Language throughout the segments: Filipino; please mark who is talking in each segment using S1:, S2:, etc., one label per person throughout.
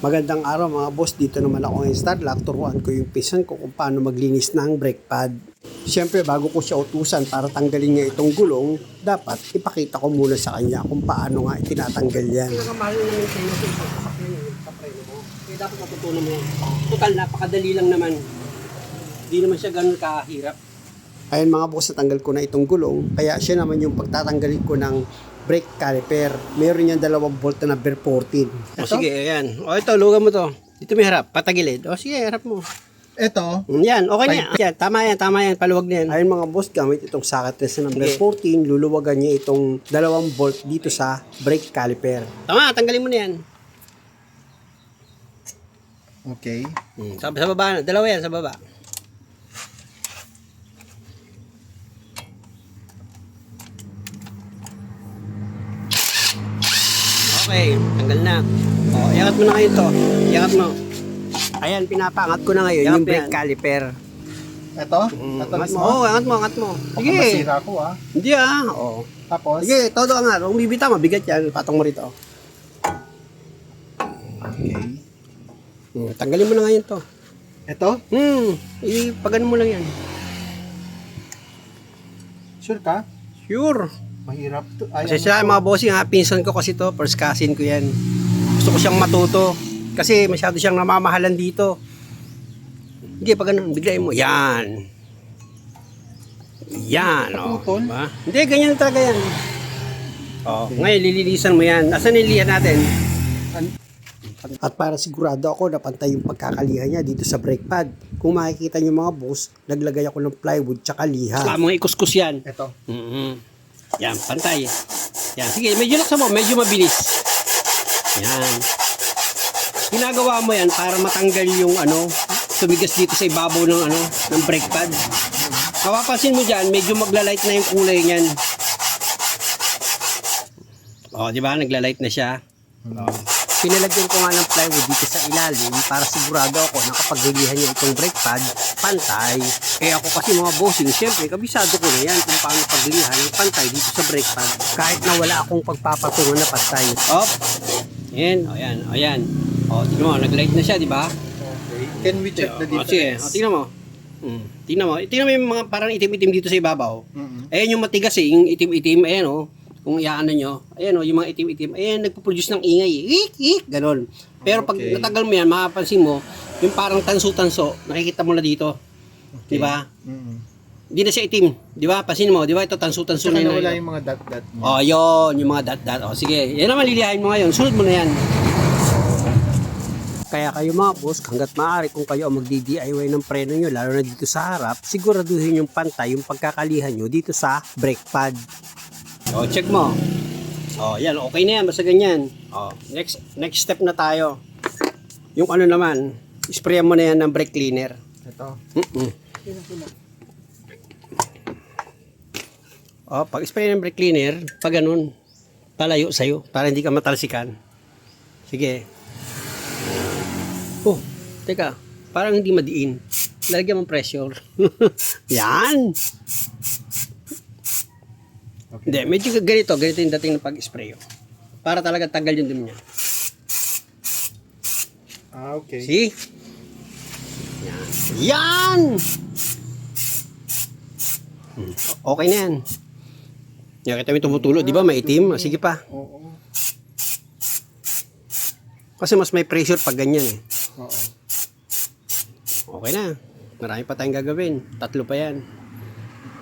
S1: Magandang araw mga boss, dito naman ako ng Starlock. Turuan ko yung pinsan ko kung paano maglinis ng brake pad. Siyempre bago ko siya utusan para tanggalin niya itong gulong, dapat ipakita ko muna sa kanya kung paano nga itinatanggal yan. Nakamahal naman sa iyo sa preno mo. Kaya dapat matutunan mo yan. Total, napakadali lang naman. Hindi naman siya ganun kahirap. Ayan mga boss, natanggal ko na itong gulong. Kaya siya naman yung pagtatanggalin ko ng brake caliper. Meron yan 2 bolt na number 14. O sige, ayan. O ito, lugan mo to. Dito may harap, patagilid. O sige, harap mo.
S2: Ito.
S1: Yan, okay na yan. Yan. Tama yan. Paluwag na yan. Ayun mga boss, gamit itong socket test na number 14, luluwagan niya itong 2 bolt dito sa brake caliper. Tama, tanggalin mo na yan.
S2: Okay.
S1: Sa baba na. 2 yan, sa baba. Okay, tanggal na. O, iangat mo na ngayon to. Iangat mo. Ayan, pinapaangat ko na ngayon yung brake caliper.
S2: Ito?
S1: Angat mo. Oo, angat mo.
S2: Baka
S1: Sige.
S2: masira ko
S1: Hindi Oo.
S2: Tapos?
S1: Sige, todo angat. Kung bibita, mabigat yan. Patong mo rito.
S2: Okay.
S1: Tanggalin mo na ngayon to.
S2: Ito?
S1: Ipagano mo lang yan.
S2: Sure ka?
S1: Sure.
S2: Mahirap to.
S1: Kasi siya, mga bossing ha, pinsan ko kasi to, first cousin ko yan. Gusto ko siyang matuto. Kasi masyado siyang namamahalan dito. Hindi, pag ganun, biglayin mo. Yan. Yan,
S2: Naputol?
S1: Diba? Hindi, ganyan talaga yan. Okay. Ngayon, lilinisan mo yan. Asan nilihan natin? At para sigurado ako na pantay yung pagkakaliha niya dito sa brake pad. Kung makikita niyo mga boss, naglagay ako ng plywood tsaka liha. Saka mga ikuskus yan.
S2: Ito.
S1: Yan, pantay. Yan, sige, medyo laksa mo, medyo mabilis. Yan. Ginagawa mo yan para matanggal yung tumigas dito sa ibabaw ng brake pad. Mapapansin mo dyan, medyo maglalight na yung kulay niyan. O, di ba? Naglalight na siya. Pinalagyan ko nga ng plywood dito sa ilalim para sigurado ako na kapag hilihan niya itong brake pad, pantay. Kaya ako kasi mga bossing, siyempre, kabisado ko na yan kung paano paglihan ng pantay dito sa brake pad. Kahit na wala akong pagpapatungan na pantay. Op! Yan, ayan. O, tingnan mo, naglight na siya, di ba?
S2: Okay. Can we check the difference?
S1: Sige, tingnan mo. Tingnan mo yung mga parang itim-itim dito sa ibabaw. Ayan yung matigas yung itim-itim, ayan kung iyaano nyo, ayan yung mga itim-itim, ayan, nagpo-produce ng ingay, ganon. Pero pag natagal mo yan, makapansin mo, yung parang tanso-tanso, nakikita mo na dito.
S2: Okay.
S1: Di ba? Hindi na siya itim, di ba? Pansin mo, di ba? Ito tanso-tanso na yun.
S2: Wala yung mga dot-dot niya.
S1: Oh, yun, yung mga dot-dot. Oh, sige, yan naman lilihain mo ngayon, sunod mo na yan. Kaya kayo mga boss, hanggat maaari kung kayo ang magdi-DIY ng preno nyo, lalo na dito sa harap, siguraduhin yung pantay, yung pagkakalihan nyo dito sa brake pad. O, check mo. O, yan, okay na yan, basta ganyan. O, next step na tayo. Yung naman, sprayan mo na yan ng brake cleaner.
S2: Ito.
S1: O, pag spray ng brake cleaner, pag ganun, palayo sa'yo, para hindi ka matalsikan. Sige. Oh, teka, parang hindi madiin. Lalagyan mong pressure. Yan. Okay. Hindi, medyo ganito yung dating ng pag-spray. Para talaga tanggal yung dumi niya.
S2: Okay.
S1: See? Yan. Yan! Okay na yan. Yan, kita mo tumutulo, di ba? Maitim. Sige pa.
S2: Oo.
S1: Kasi mas may pressure pag ganyan
S2: Oo.
S1: Okay na. Marami pa tayong gagawin. 3 pa yan.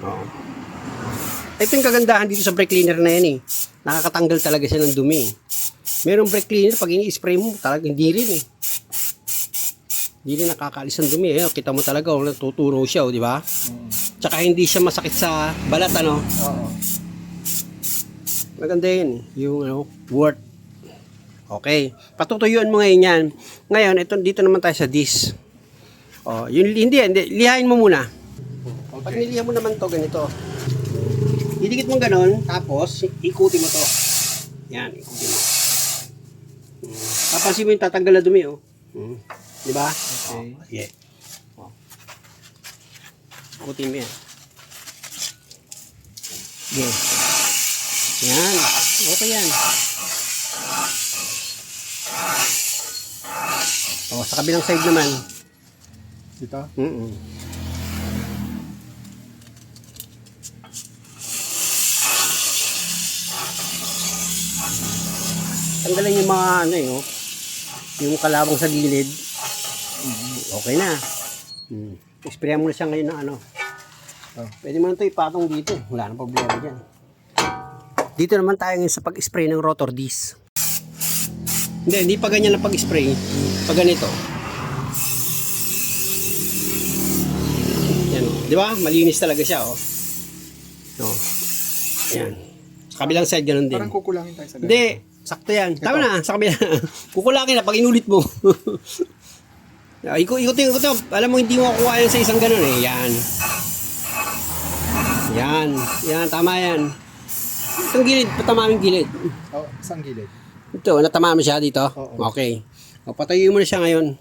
S1: Oo. Ito yung kagandahan dito sa brake cleaner na yan Nakakatanggal talaga siya ng dumi. Merong brake cleaner, pag ini-spray mo, talagang hindi rin Hindi rin nakakaalis ng dumi. Kita mo talaga, natuturo siya, di ba? Tsaka hindi siya masakit sa balat,
S2: Oo.
S1: Maganda yun. Yung, wort. Okay. Patutuyuan mo ngayon yan. Ngayon, dito naman tayo sa disc. Oh, hindi. Lihain mo muna.
S2: Okay.
S1: Pag nilihan mo naman to ganito. Didikit mo ganon, tapos ikutin mo to. Yan, ikutin mo. Papansin mo yung tatanggal na dumi, Di ba?
S2: Okay.
S1: Sige. Ikutin mo yan. Sige. Yan. Okay yan. O, sa kabilang side naman.
S2: Dito?
S1: Tanggalin yung mga ano eh, oh. Yung kalawang sa gilid. Okay na. Sprayan mo na siya ngayon ng ano.
S2: Oh.
S1: Pwede mo na ito ipatong dito. Wala nang problema dyan. Dito naman tayo ngayon sa pag-spray ng rotor disc. Hindi pa ganyan ang pag-spray. Pag ganito. Yan, oh. Di ba? Malinis talaga siya, oh. No. Yan. Sa kabilang side, ganun din.
S2: Parang kukulangin tayo sa ganito.
S1: Hindi. Sakto yan. Tama na. Sa kabila. Kukulaki na pag inulit mo. Ikutin. Alam mo, hindi mo kukuha yan sa isang ganun eh. Yan. Yan. Tama yan. Itong gilid. Patama yung gilid.
S2: Oh, isang gilid.
S1: Ito. Natama mo siya dito?
S2: Oo.
S1: Okay. O, patayin mo na siya ngayon.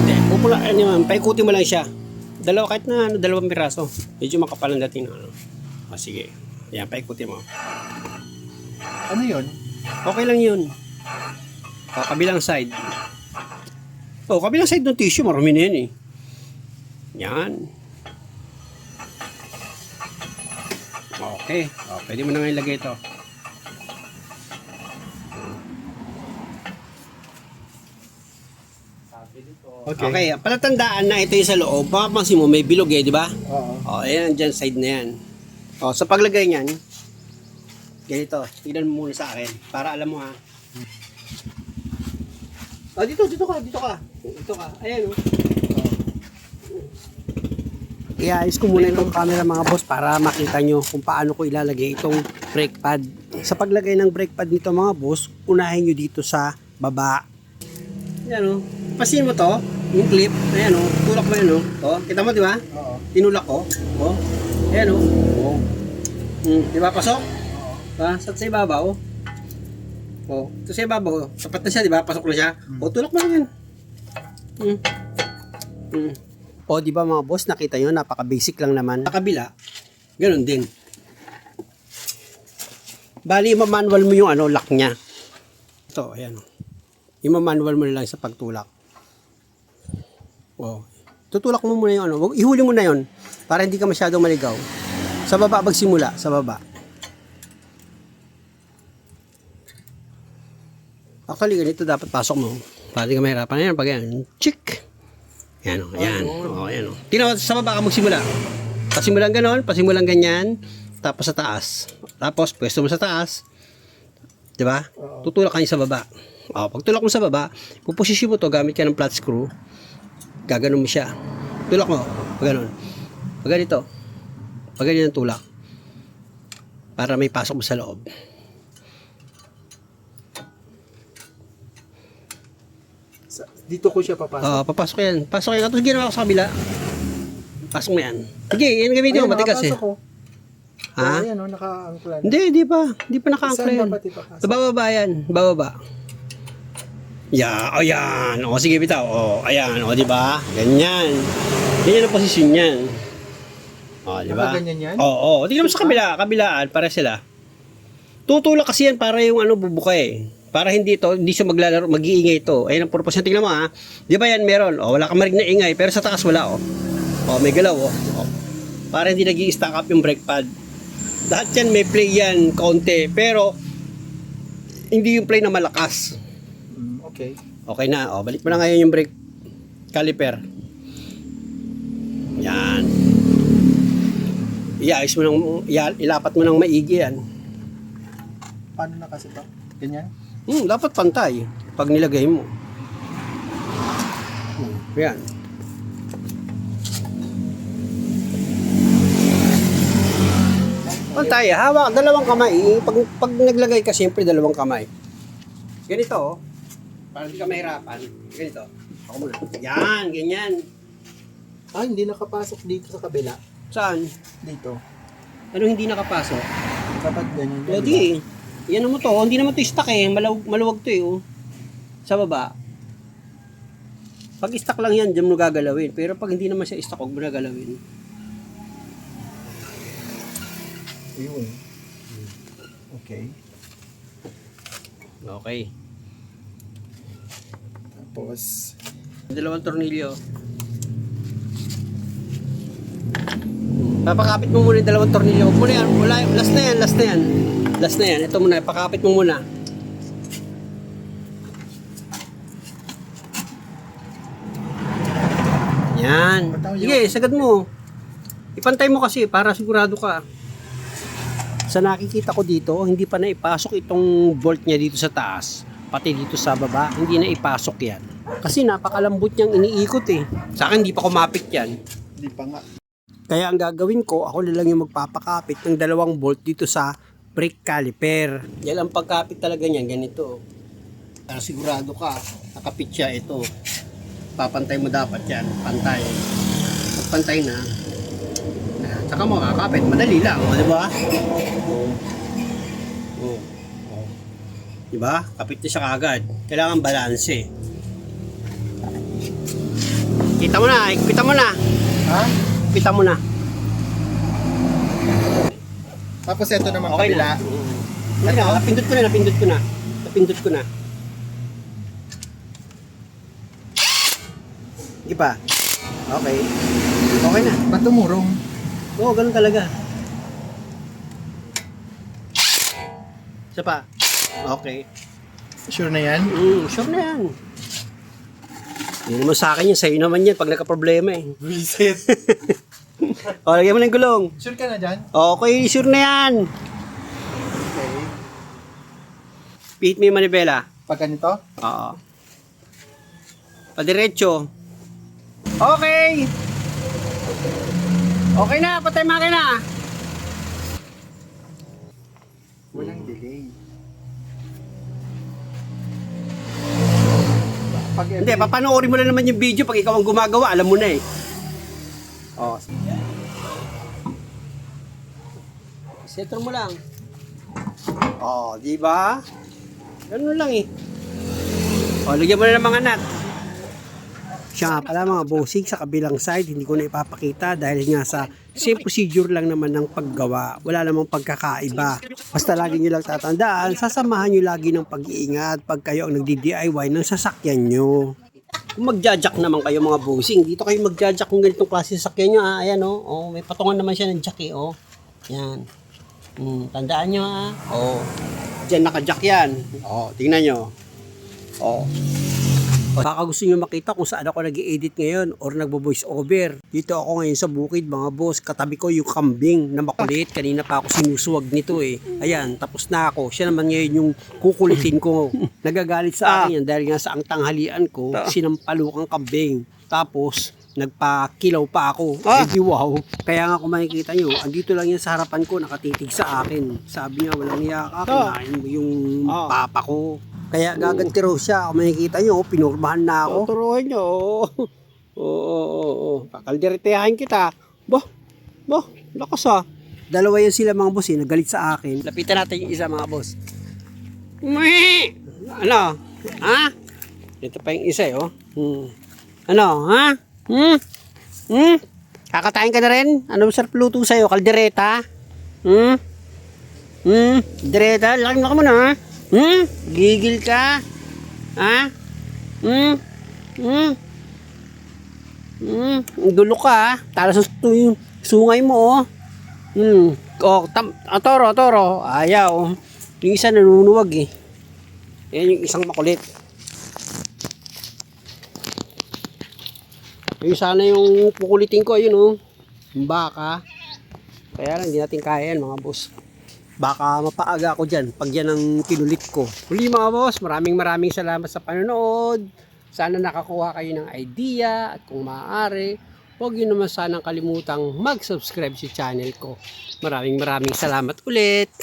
S1: Hindi. Pupula. Ano naman. Paikutin mo lang siya. Kahit na dalawang piraso. Medyo makapal ang dating. Ano. O, sige. Yan. Paikutin mo.
S2: Ano yun?
S1: Okay lang yun. O, kabilang side. O, kabilang side ng tissue, marami na yan eh. Yan. Okay. O, pwede mo na nga ilagay ito. Okay. Palatandaan na ito yung sa loob. Papapansin mo, may bilog eh, di ba?
S2: Oo.
S1: O, ayan, dyan, side na yan. O, sa paglagay niyan, ganito, tignan mo muna sa akin, para alam mo ha. O, dito ka. Ayan o. I-ayos ko muna itong camera mga boss para makita nyo kung paano ko ilalagay itong brake pad. Sa paglagay ng brake pad nito mga boss, unahin nyo dito sa baba. Ayan o. Pasin mo to, yung clip. Ayan o. Tulak mo yan o. O, kita mo di ba?
S2: Oo.
S1: Tinulak ko. O. Ayan o. O. Di ba pasok? Diba? Sa ibabaw. O. Ito sa ibabaw. Sapat na siya di ba? Pasok na siya. O, tulak mo lang yan. O, di ba mga boss, nakita nyo, napaka-basic lang naman. Sa kabila, ganun din. Bali, ima-manual mo yung ano, lock niya. Ito, ayan. Ima-manual mo na lang sa pagtulak. O, tutulak mo muna yung ano. Ihuli mo na yon para hindi ka masyadong maligaw. Sa baba, magsimula. Sa baba. Actually, ganito dapat pasok mo. Para di ka mahirapan. Ayan, pag yan. Chick! Yan o, yan. O, yan o. Tingnan mo, sa baba ka magsimula. Pasimulang ganon, pasimulang ganyan. Tapos sa taas. Tapos, pwesto mo sa taas. Diba? Tutulak ka niya sa baba. O, pag tulak mo sa baba, puposisyon mo to gamit ka ng flat screw. Gaganon mo siya. Tulak mo. Pag ganon. Pag ganito. Pag ganyan ang tulak. Para may pasok mo sa loob.
S2: Dito ko siya papasok.
S1: Oo, papasok yan. Pasok yan. Tapos ginawa ko sa kabila. Pasok mo yan. Sige, yan gamitin mo. Matigas eh.
S2: Ko.
S1: Ha?
S2: Ayan o, naka-angklan.
S1: Hindi pa. Hindi pa naka-angkla
S2: Saan
S1: yan.
S2: dapat ipapasok?
S1: Sa bababa yan. Bababa. O yan. O, sige bitaw. O, ayan. O, di ba? Ganyan. Ganyan ang posisyon yan. O, di ba?
S2: Nakaganyan yan?
S1: Oo. Tingnan mo sa kabila. Kabilaan. Para sila. Tutulak kasi yan para yung ano bubuka eh. Para hindi siya maglalaro, mag-iingay ito. Ayun ang purpose. Tingnan mo ha. Di ba yan meron? O, wala kang marinig na ingay. Pero sa taas wala o. O, may galaw o. Para hindi nag-i-stack up yung brake pad. Lahat yan may play yan, kaunti. Pero, hindi yung play na malakas.
S2: Okay.
S1: Okay na. O, balik mo na ngayon yung brake caliper. Yan. Iayos mo ng, ilapat mo ng maigi yan.
S2: Paano na kasi ito? Ganyan?
S1: Dapat pantay pag nilagay mo. Yan. Pantay, hawak, dalawang kamay. Pag naglagay ka, siyempre dalawang kamay. Ganito, oh. Para hindi ka mahirapan. Ganito. Ako muna. Yan, ganyan.
S2: Ah, hindi nakapasok dito sa kabila.
S1: Saan?
S2: Dito.
S1: Ano hindi nakapasok?
S2: Dapat ganyan.
S1: O di, yan mo to. Hindi naman to stock eh. Maluwag to eh. Oh. Sa baba. Pag stock lang yan, dyan mo gagalawin. Pero pag hindi naman siya stock, huwag mo na galawin.
S2: Yun. Okay.
S1: Okay.
S2: Tapos,
S1: Dalawang tornilyo. Papakapit mo muna yung dalawang tornilyo. Huwag muna yan. Wala, last na yan, last na yan. Last na yan. Ito muna, pakapit mo muna. Yan. Sige, sagad mo. Ipantay mo kasi para sigurado ka. Sa nakikita ko dito, hindi pa naipasok itong bolt niya dito sa taas. Pati dito sa baba, hindi na ipasok yan. Kasi napakalambot niyang iniikot eh. Sa akin, hindi pa kumapit yan.
S2: hindi pa nga.
S1: Kaya ang gagawin ko, ako na lang yung magpapakapit ng dalawang bolt dito sa brake caliper. Yan ang pagkapit talaga niyan, ganito. Para sigurado ka, nakapit siya ito. Papantay mo dapat yan, pantay. Pag pantay na, saka mo kakapit, madali lang, di ba? Di ba? Kapit na siya kagad. Kailangan balanse. Kita mo na, ikpita mo na.
S2: Ha?
S1: Ikpita mo na.
S2: Tapos ito naman
S1: Okay
S2: kabila.
S1: na. Okay na, napindot ko na, napindot ko na. Napindot ko na. Sige pa. Okay. Okay na.
S2: Ba't tumurong?
S1: Oo, ganun talaga. Isa pa. Okay.
S2: Sure na yan?
S1: Sure na yan. Hindi naman sa akin yan. Sa'yo naman yan pag nagka-problema eh.
S2: Visit.
S1: O, lagyan mo ng gulong.
S2: Sure ka na dyan?
S1: Okay, sure na yan.
S2: Okay.
S1: Pihit mo yung manibela.
S2: Pag ganito?
S1: Oo. Padiretso. Okay. Okay na, patay makina.
S2: Walang delay. Pag
S1: Hindi, papanoorin mo na naman yung video pag ikaw ang gumagawa, alam mo na eh. Oh. Settle mo lang. Oh, di ba? Ganun lang eh. Oh, lagyan mo na ng mga nut. Siya nga pala mga bossing sa kabilang side, hindi ko na ipapakita dahil nga sa same procedure lang naman ng paggawa. Wala namang pagkakaiba. Basta lagi nyo lang tatandaan, sasamahan nyo lagi ng pag-iingat pag kayo ang nagdi-DIY ng sasakyan nyo. Kung magja-jack naman kayo mga bossing, dito kayo magja-jack kung ganitong klase sasakyan nyo. Ayan oh, may patungan naman siya ng jack eh. Oh. Yan. Tandaan nyo Oh. Diyan naka-jack yan. Oh, tingnan nyo. Oh. Baka gusto nyo makita kung saan ako nag-i-edit ngayon or nagbo-voice over. Dito ako ngayon sa bukid mga boss. Katabi ko yung kambing na makulit. Kanina pa ako sinusuwag nito eh. Ayan, tapos na ako. Siya naman ngayon yung kukulitin ko. Nagagalit sa akin yan dahil nga sa ang tanghalian ko, sinampalukang kambing. Tapos, nagpakilaw pa ako. Eh di wow. Kaya nga kung makikita nyo, andito lang yan sa harapan ko, nakatitig sa akin. Sabi niya, walang hiya ka, kinain mo yung papa ko. Kaya gaganti raw siya. Kung makikita nyo, pinurmahan na ako. Turuan nyo. Oo. Kakalderitehain kita. Bah, lakas ah. Dalawa yan sila mga boss eh, nagalit sa akin. Lapitan natin yung isa mga boss. Ano? Ha? Ito pa yung isa eh, oh. Ano, ha? Kakatayin ka na rin? Ano masarap luto sa'yo? Kaldereta? Dereta? Laki mo ka muna, ha? Gigil ka? Ha? Dulo ka, ha? Talas yung sungay mo, oh. Toro. Ayaw. Yung isa nanunuwag, eh. Yan yung isang makulit. Yung sana yung pukulitin ko, ayun, oh. Yung baka. Kaya lang, hindi natin kaya yan, mga boss. Baka mapaaga ako dyan pag yan ang kinulit ko. Huli mga boss, maraming salamat sa panonood. Sana nakakuha kayo ng idea at kung maaari, huwag nyo naman sanang kalimutang mag-subscribe sa channel ko. Maraming salamat ulit.